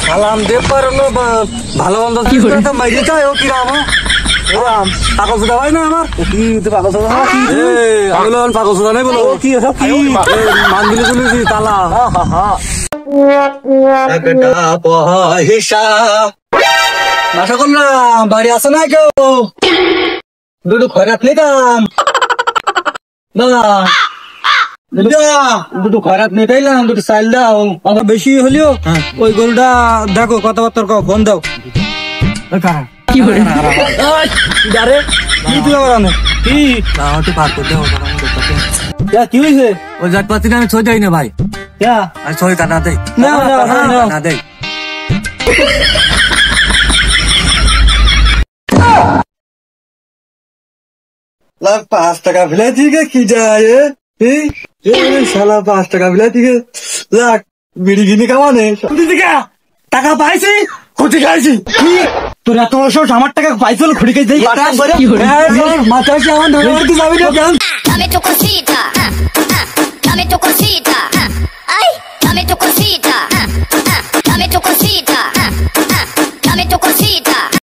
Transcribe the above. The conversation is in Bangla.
সালাম দে পারলো ভালো মন্দ মাইরে চাই ও কিরাম পাগল সুদা হয় না আমার কি পাগল সুদা পাগল সুদা নাই বলো কি সব কি মানগুলি বলেছি তালা পয়সা আশা করলাম বাড়ি আসে না কেউ দুটো খয়রাত নিতাম না দুটো খয়রাত নিতাইলাম দুটো চাইল দাও আমার বেশি হলেও ওই গরুটা দেখো কথাবার্তার কও ফোন দাও কি করে কি হয়েছে ওই জাত পাতি আমি ছয় যাই না ভাই ছয় কাটা দেয় না দেয় লাখ 5 টাকা ফেলে দিকে কি যায় শালা 5 টাকা ফেলে দিকে লাখ বিড়ি কিনে কামানে টাকা পাইছি খুঁটি খাইছি তোর এত বছর আমার টাকা পাইছিল খুঁটি খাইছি মাথায় আমার ধরে যাবি না কেন Dame tu cosita, dame tu cosita, ay, dame tu cosita, dame tu cosita, dame tu cosita.